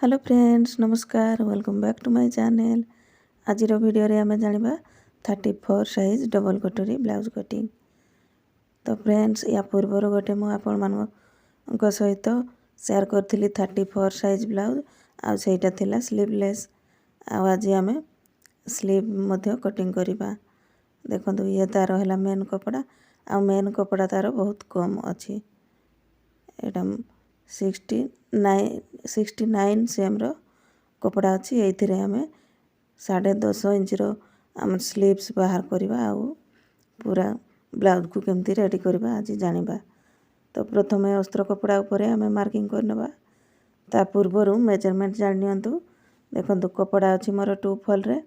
Hello friends नमस्कार welcome back to my channel. आज video रे आमे जानिबा 34 साइज डबल कटोरी ब्लाउज कटिंग। तो फ्रेंड्स या पूर्वर गोटे मु आपण मानको सहित शेयर करथिली 34 साइज ब्लाउज आ सेटा थिला स्लीवलेस। आज आमे स्लीव मध्ये कटिंग करिबा। देखंतु ये तार हला मेन कपड़ा आ मेन कपड़ा तार बहुत कम अछि। एटा 69 सेम रो कपड़ा अच्छी ये आम 10.5 इंच आम स्लीव्स बाहर करवा आउ पूरा ब्लाउज को केमती रेडी करवा आज जानिबा। तो प्रथम अस्त्र कपड़ा उपरे आम मार्किंग करनबा। ता पूर्वर मेजरमेंट जान नियंतु। देखंतु कपड़ा अच्छी मोर 2 फॉल रे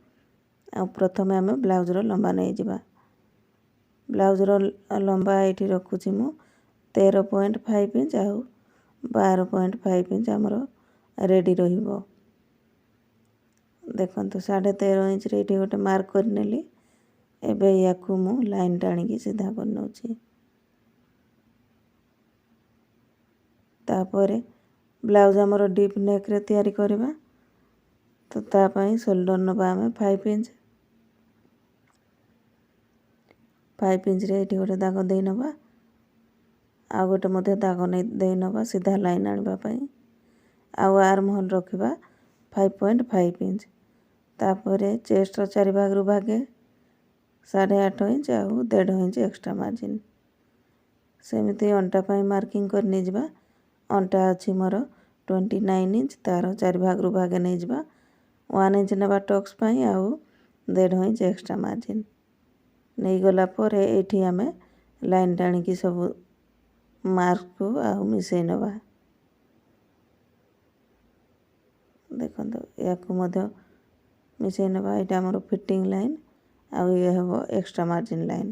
आ प्रथम आम ब्लाउज रो लंबा नहीं जिबा। ब्लाउज रो लंबा एठी रखुची मु 13.5 इंच आ 12.5 इंच आमर रेडी रहिबो। देखंतु 13.5 इंच रे एठी गोटे मार्क कर नेली। एबे याकू मु लाइन टाणी की सीधा कर नउची। तापरे ब्लाउज आमर डीप नेक रे तैयारी करबा। तो ता पई शोल्डर नबा आमे 5 इंच। 5 इंच रे एठी गोटे दाग देई नबा। आ गोटे मध्ये दाग नै देई नबा सीधा लाइन आनिबा पई। आउ आर्म होल रखिबा 5.5 इंच। तापरे चेस्ट रो चारि भाग रु भागे 8.5 इंच आउ 1.5 इंच एक्स्ट्रा मार्जिन। सेमिति अंटा पई मार्किंग कर नै जिबा। अंटा अछि मोर 29 इंच तार चारि भाग रु भागे नै जिबा। 1 इंच नबा टक्स पई आउ 1.5 इंच एक्स्ट्रा मार्जिन नै गला परे एठी आमे लाइन टाणी की सब मार्क को आउ मिसै नबा। देखंतु याकू मध्ये मिसै नबा। एटा हमर फिटिंग लाइन आउ ये हबो एक्स्ट्रा मार्जिन लाइन।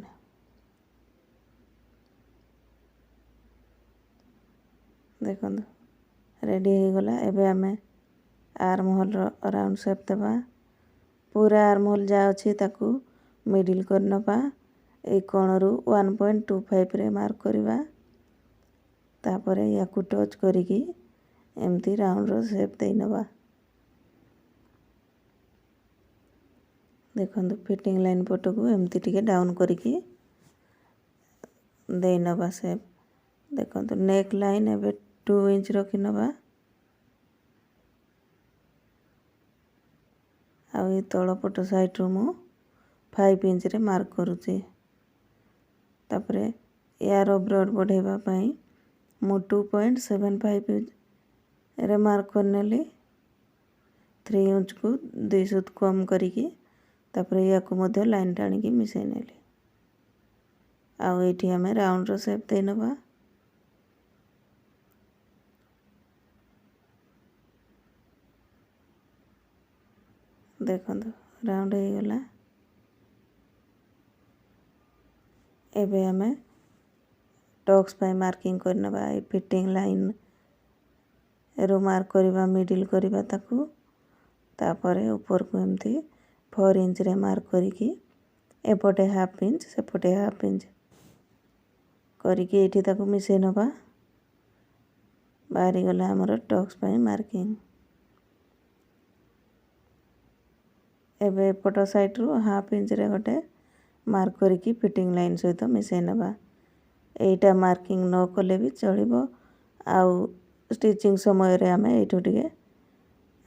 देखंतु रेडी हे गला। एबे आमे आर्म होल राउंड शेप देबा। पूरा आर्म होल जा अछि ताकू मिडिल कर नबा। ए कोणरू 1.25 रे मार्क करबा। तापरे याकू टच करिकी एमती राउंड रो शेप देई नबा। देखंतु फिटिंग लाइन पटो को एमती टिके डाउन करिकी देई नबा शेप। देखंतु नेक लाइन एबे 2 इंच रखि नबा। आ ए तळ पटो साइड रो मु 5 इंच रे मार्क करूची। तापरे यारो ब्रॉड बढ़ेबा पई मु 2.75 रे मार्क करनेली। 3 इंच को 2 सुत कम करिकी तापरे याकू मध्ये लाइन टाणी की मिसै नेली। आउ एठी हमें राउंड रो शेप दे नबा। देखंतु राउंड हे गला। एबे हमें टक्स पई मार्किंग कर नबा। ए फिटिंग लाइन रो मार्क करबा मिडिल करबा ताकू। तापरे ऊपर को एमती 4 इंच रे मार्क करिकी एपटे हाफ इंच सेपटे हाफ इंच करिकी एठी ताकू मिसै नबा। बाहरी गला हमर टक्स पई मार्किंग। एबे एपट साइड रो हाफ इंच रे गोटे मार्क करिकी फिटिंग लाइन सहित मिसै नबा। एटा मार्किंग न कले भी चलिबो। आउ स्टिचिंग समय रे आमे एठो टिके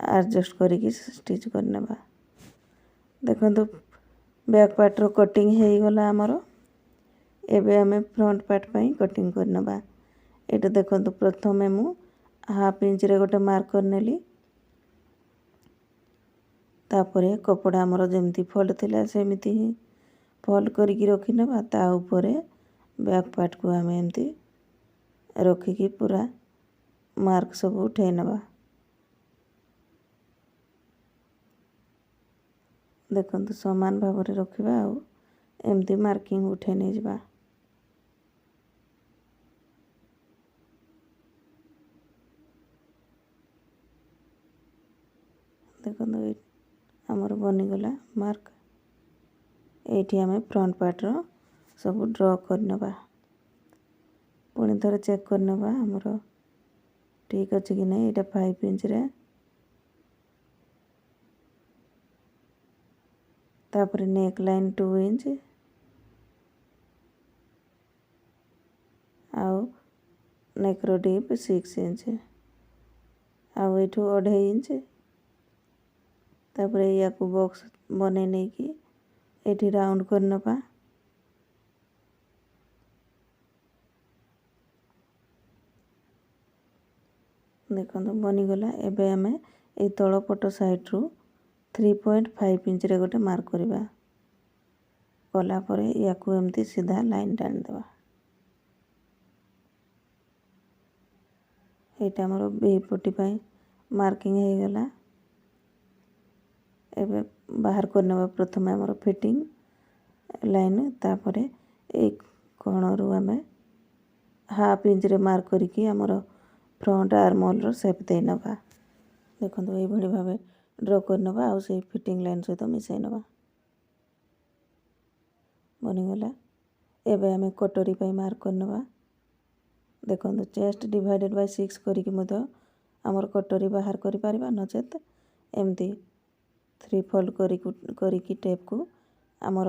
एडजस्ट करिकी स्टिच कर नबा। देखंतु बैक पार्ट रो कटिंग हे गला हमर। एबे आमे फ्रंट पार्ट पई कटिंग कर नबा। एटा देखंतु प्रथमे मु हाफ इंच रे गोटे मार्क कर नेली। तापरे कपड़ा हमर जेमती फोल्ड थिला सेमिति ही फोल्ड करिकी रखि नबा। ता ऊपरे बैक पार्ट को आमे एमती रखिकी पूरा मार्क सब उठै नबा। देखंतु समान भाव रे रखिबा आउ एमती मार्किंग उठै नै जिबा। देखंतु हमर बनी गला मार्क। एठी हमें फ्रंट पार्ट रो सब ड्रॉ कर नबा। पुणी थरे चेक कर नबा हमर ठीक अछि कि नै। एटा 5 इंच रे तापर नेक लाइन 2 इंच आउ नेकर डीप 6 इंच आउ एठू 2.5 इंच तापर या को बॉक्स बने नहीं कि एठी राउंड कर नपा देखो बनीगला एबे आमे ए तल पट साइड रु 3.5 इंच रे गोटे मार्क करवा कला परे या को एमती सीधा लाइन टान देबा एटा हमर बी पट्टी पाई मार्किंग हे गला एबे बाहर करनेबा प्रथम हमर फिटिंग लाइन तापरे एक कोणरू आमे हाफ इंच रे मार्क करिकी हमर फ्रंट आर्म होल रो शेप दे नबा देखंतु ए भली भाबे ड्रॉ कर नबा आ से फिटिंग लाइन सहित मिसाई नबा बनी गला एबे आमे कटोरी पाई मार्क कर नबा देखंतु चेस्ट डिवाइडेड बाय 6 करिकी मतो हमर कटोरी बाहर करि परिबा नचेत एमती 3 फोल्ड करिकी टेप को हमर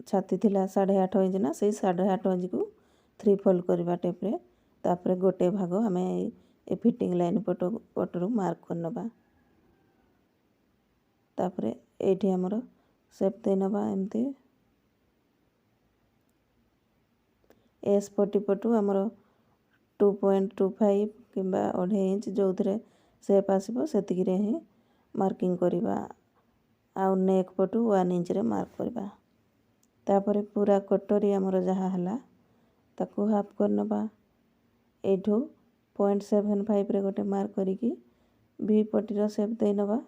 छाती थिला 8.5 इंच ना से 8.5 इंच को 3 फोल्ड करबा टेप रे तापरे गोटे भाग हमें ए फिटिंग लाइन पटरू मार्क कर नबा तापरे एठी हमर शेप दे नबा एमती एस पट्टी पटू हमर 2.25 किंबा 2.5 इंच जो थरे शेप आसीबो सेतिकी रे ही मार्किंग करबा आउ नेक पटू 1 इंच रे मार्क करबा तापरे पूरा कटोरी हमर जहा हला ताकू हाफ कर नबा एठू 0.75 रे गोटे मार्क करिकी वी पट्टी रो शेप दे नबा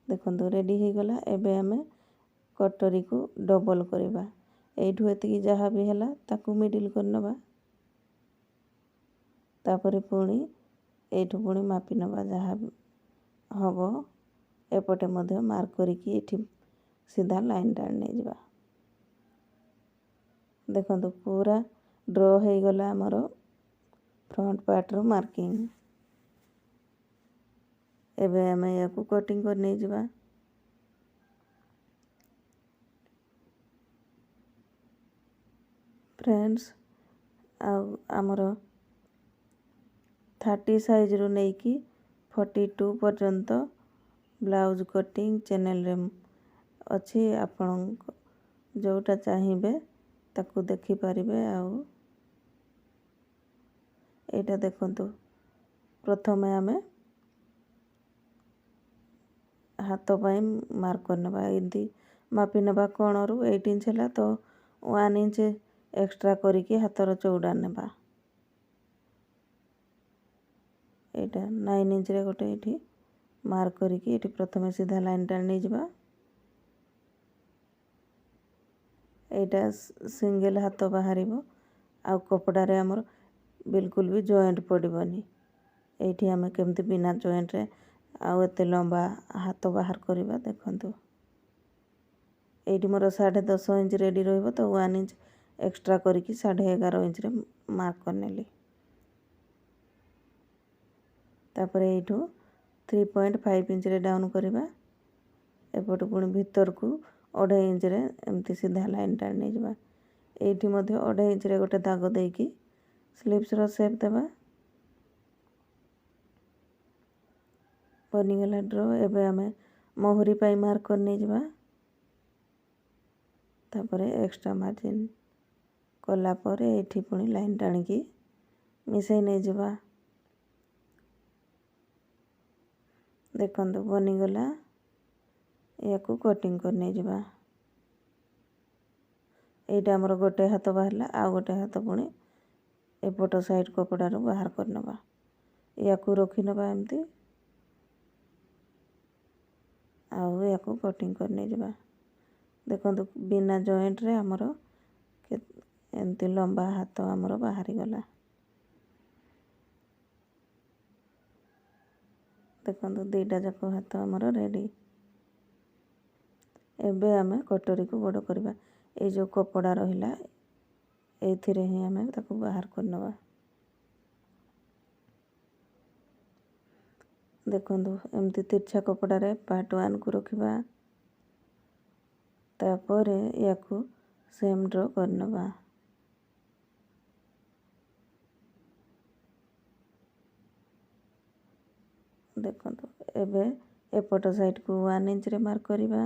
देखंतु रेडी हे गला एबे हमें कटोरी को डबल करबा एठू एतिकी जहा भी हला ताकू मिडिल कर नबा तापरे पुणी एठू पुणी मापी नबा जहा हबो एपटे मध्य मार्क करिकी एठी सीधा लाइन टाण नै जिबा देखंतु पूरा ड्रॉ हे गला हमर फ्रंट पार्ट रो मार्किंग एबे हमें या को कटिंग कर नै जिबा फ्रेंड्स आमर 30 साइज रु नै कि 42 पर्यंत ब्लाउज कटिंग चैनल रे अछि आपण जोटा चाहिबे ताकू देखि परिबे आउ एटा देखंतु प्रथमे हमें हाथ पाई मार्क कर नबा एंती मापी नबा कोणरू 8 इंच हला तो 1 इंच एक्स्ट्रा करिकी हाथर चौड़ा नेबा एटा 9 इंच रे गोटे एठी मार्क करिकी एठी प्रथमे सीधा लाइन टाण नै जिबा एटा सिंगल हाथ बाहरिबो आ कपड़ा रे हमर बिल्कुल भी जॉइंट पड़िबनी एठी हमें केमती बिना जॉइंट रे आ एते लंबा हाथ बाहर करबा देखंतु एठी मोर 10.5 इंच रेडी रहइबो तो 1 इंच एक्स्ट्रा करिकी 11.5 इंच रे मार्क करनेली तापरे एठू 3.5 इंच रे डाउन करबा एपट पुणी भीतर को 2.5 इंच रे एमती सीधा लाइन टाण नै जिबा एठी मध्य 2.5 इंच रे गोटे दाग देकी स्लीव्स रो शेप देबा बनी गला ड्रॉ एबे हमें मोहरी पाई मार्क कर नै जिबा तापरे एक्स्ट्रा मार्जिन कला परे एठी पुणी लाइन टाणिकी मिसाई नै जिबा देखंतु बनी गला या को कटिंग कर नै जिबा एटा हमर गोटे हाथ बाहरला आ गोटे हाथ पुणी एपट साइड कपड़ा रो बाहर कर नबा या को रखि नबा एमती आउ या को कटिंग कर नै जिबा देखंतु बिना जॉइंट रे हमर एमती लंबा हाथ हमर बाहरी गला देखंतु दुईटा जाक हाथ हमर रेडी एबे हमें कटोरी को बड़ करबा ए जो कपड़ा रहिला एथिरे ही हमें ताको बाहर कर नबा ଦେଖନ୍ତୁ ଏମିତି ତିର୍ଛା କପଡ଼ାରେ ପାର୍ଟ 1କୁ ରଖିବା। ତାପରେ ୟାକୁ ସେମ୍ ଡ୍ର କରିନେବା। ଦେଖନ୍ତୁ ଏବେ ଏପଟ ସାଇଡ଼କୁ 1 ଇଞ୍ଚରେ ମାର୍କ କରିବା,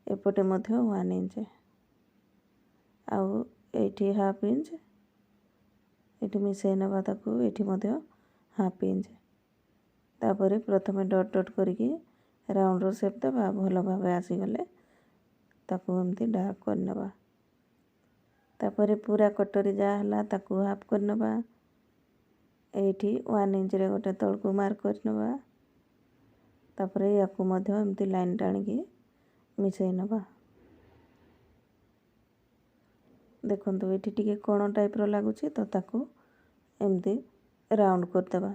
ଏପଟେ ମଧ୍ୟ 1 ଇଞ୍ଚ, ଆଉ ଏଇଠି 1/2 ଇଞ୍ଚ, ଏଠି ମିଶାଇ ନେବା ତାକୁ, ଏଠି ମଧ୍ୟ 1/2 ଇଞ୍ଚ। ତାପରେ ପ୍ରଥମେ ଡଟ୍ ଡଟ୍ କରିକି ରାଉଣ୍ଡର ସେପ୍ ଦେବା। ଭଲ ଭାବେ ଆସିଗଲେ ତାକୁ ଏମିତି ଡାର୍କ କରିନେବା। ତାପରେ ପୁରା କଟରୀ ଯାହା ହେଲା ତାକୁ ହାଫ୍ କରିନେବା। ଏଇଠି 1 ଇଞ୍ଚରେ ଗୋଟେ ତଳକୁ ମାର୍କ କରିନେବା। ତାପରେ ୟାକୁ ମଧ୍ୟ ଏମିତି ଲାଇନ୍ ଟାଣିକି ମିଶାଇ ନେବା। ଦେଖନ୍ତୁ ଏଠି ଟିକେ କୋଣ ଟାଇପ୍ର ଲାଗୁଛି ତ ତାକୁ ଏମିତି ରାଉଣ୍ଡ କରିଦେବା।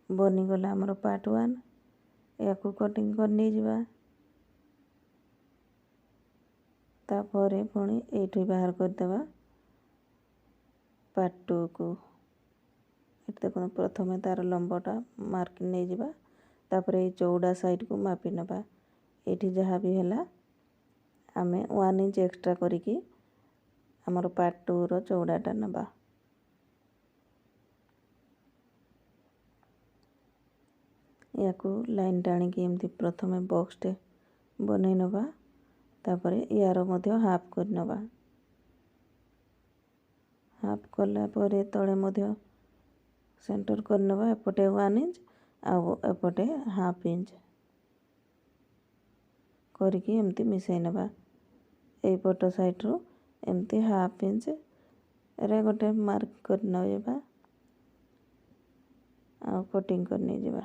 ବନିଗଲା ଆମର ପାର୍ଟ 1। ୟାକୁ କଟିଂ କରି ନେଇଯିବା। ତାପରେ ପୁଣି ଏଇଠି ବାହାର କରିଦେବା ପାର୍ଟ 2କୁ। ଏଠି ଦେଖନ୍ତୁ ପ୍ରଥମେ ତାର ଲମ୍ବଟା ମାର୍କ ନେଇଯିବା। ତାପରେ ଏଇ ଚଉଡ଼ା ସାଇଡ଼କୁ ମାପି ନେବା। ଏଇଠି ଯାହା ବି ହେଲା ଆମେ 1 ଇଞ୍ଚ ଏକ୍ସଟ୍ରା କରିକି ଆମର ପାର୍ଟ 2ର ଚଉଡ଼ାଟା ନେବା। ୟାକୁ ଲାଇନ୍ ଟାଣିକି ଏମିତି ପ୍ରଥମେ ବକ୍ସଟେ ବନେଇ ନେବା। ତାପରେ ୟାର ମଧ୍ୟ ହାଫ୍ କରିନେବା। ହାଫ୍ କଲା ପରେ ତଳେ ମଧ୍ୟ ସେଣ୍ଟର କରିନେବା। ଏପଟେ 1 ଇଞ୍ଚ ଆଉ ଏପଟେ 1/2 ଇଞ୍ଚ କରିକି ଏମିତି ମିଶାଇ ନେବା। ଏଇପଟ ସାଇଡ଼ରୁ ଏମିତି 1/2 ଇଞ୍ଚରେ ଗୋଟେ ମାର୍କ କରି ନେବା ଆଉ କଟିଂ କରି ନେଇଯିବା।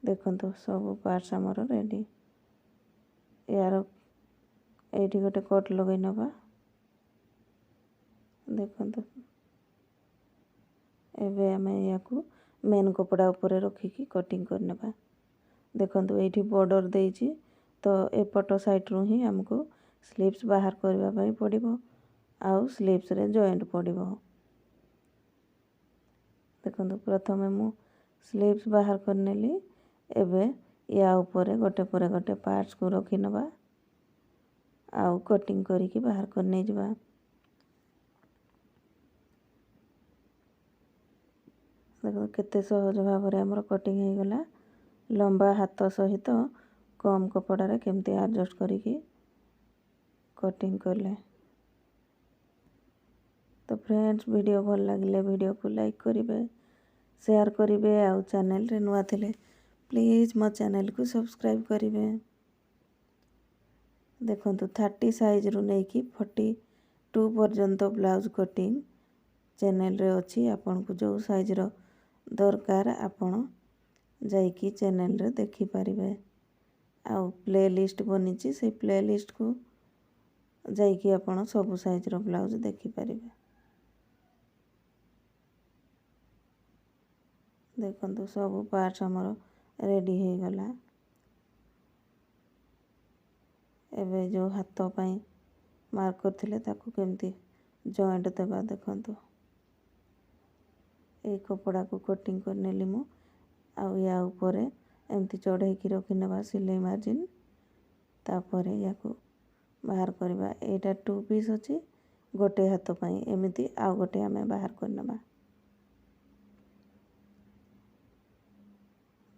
ଦେଖନ୍ତୁ ସବୁ ପାର୍ଟସ୍ ଆମର ରେଡ଼ି। ୟାର ଏଇଠି ଗୋଟେ କଟ୍ ଲଗାଇ ନେବା। ଦେଖନ୍ତୁ ଏବେ ଆମେ ୟାକୁ ମେନ୍ କପଡ଼ା ଉପରେ ରଖିକି କଟିଂ କରିନେବା। ଦେଖନ୍ତୁ ଏଇଠି ବର୍ଡ଼ର ଦେଇଛି ତ ଏପଟ ସାଇଡ଼ରୁ ହିଁ ଆମକୁ ସ୍ଲିଭ୍ସ ବାହାର କରିବା ପାଇଁ ପଡ଼ିବ ଆଉ ସ୍ଲିଭ୍ସରେ ଜଏଣ୍ଟ ପଡ଼ିବ। ଦେଖନ୍ତୁ ପ୍ରଥମେ ମୁଁ ସ୍ଲିଭ୍ସ ବାହାର କରିନେଲି। ଏବେ ୟା ଉପରେ ଗୋଟେ ପରେ ଗୋଟେ ପାର୍ଟସକୁ ରଖିନେବା ଆଉ କଟିଂ କରିକି ବାହାର କରି ନେଇଯିବା। ଦେଖନ୍ତୁ କେତେ ସହଜ ଭାବରେ ଆମର କଟିଂ ହେଇଗଲା। ଲମ୍ବା ହାତ ସହିତ କମ୍ କପଡ଼ାରେ କେମିତି ଆଡ଼ଜଷ୍ଟ କରିକି କଟିଂ କଲେ। ତ ଫ୍ରେଣ୍ଡସ୍, ଭିଡ଼ିଓ ଭଲ ଲାଗିଲେ ଭିଡ଼ିଓକୁ ଲାଇକ୍ କରିବେ, ସେୟାର କରିବେ ଆଉ ଚ୍ୟାନେଲରେ ନୂଆ ଥିଲେ ପ୍ଲିଜ୍ ମୋ ଚ୍ୟାନେଲକୁ ସବସ୍କ୍ରାଇବ୍ କରିବେ। ଦେଖନ୍ତୁ 30 ସାଇଜରୁ ନେଇକି 42 ପର୍ଯ୍ୟନ୍ତ ବ୍ଲାଉଜ୍ କଟିଂ ଚ୍ୟାନେଲରେ ଅଛି। ଆପଣଙ୍କୁ ଯେଉଁ ସାଇଜର ଦରକାର ଆପଣ ଯାଇକି ଚ୍ୟାନେଲରେ ଦେଖିପାରିବେ। ଆଉ ପ୍ଲେ ଲିଷ୍ଟ ବନିଛି, ସେଇ ପ୍ଲେ ଲିଷ୍ଟକୁ ଯାଇକି ଆପଣ ସବୁ ସାଇଜର ବ୍ଲାଉଜ୍ ଦେଖିପାରିବେ। ଦେଖନ୍ତୁ ସବୁ ପାର୍ଟସ୍ ଆମର ରେଡ଼ି ହେଇଗଲା। ଏବେ ଯେଉଁ ହାତ ପାଇଁ ମାର୍କ କରିଥିଲେ ତାକୁ କେମିତି ଜଏଣ୍ଟ ଦେବା ଦେଖନ୍ତୁ। ଏଇ କପଡ଼ାକୁ କଟିଂ କରିନେଲି ମୁଁ ଆଉ ୟା ଉପରେ ଏମିତି ଚଢ଼େଇକି ରଖିନେବା ସିଲେଇ ମାର୍ଜିନ୍। ତାପରେ ୟାକୁ ବାହାର କରିବା। ଏଇଟା 2 ପିସ୍ ଅଛି, ଗୋଟେ ହାତ ପାଇଁ, ଏମିତି ଆଉ ଗୋଟେ ଆମେ ବାହାର କରିନେବା।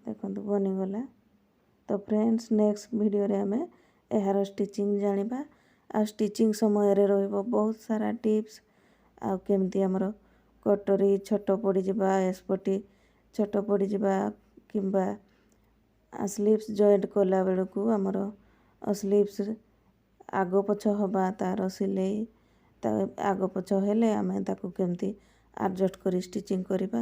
ଦେଖନ୍ତୁ ବନିଗଲା। ତ ଫ୍ରେଣ୍ଡସ୍, ନେକ୍ସଟ ଭିଡ଼ିଓରେ ଆମେ ଏହାର ଷ୍ଟିଚିଂ ଜାଣିବା। ଆଉ ଷ୍ଟିଚିଂ ସମୟରେ ରହିବ ବହୁତ ସାରା ଟିପ୍ସ। ଆଉ କେମିତି ଆମର କଟରୀ ଛୋଟ ପଡ଼ିଯିବା, ଏସ୍ପଟି ଛୋଟ ପଡ଼ିଯିବା କିମ୍ବା ସ୍ଲିଭ୍ସ ଜଏଣ୍ଟ କଲା ବେଳକୁ ଆମର ସ୍ଲିଭ୍ସ ଆଗ ପଛ ହେବା, ତା'ର ସିଲେଇ ଆଗ ପଛ ହେଲେ ଆମେ ତାକୁ କେମିତି ଆଡ଼ଜଷ୍ଟ କରି ଷ୍ଟିଚିଂ କରିବା,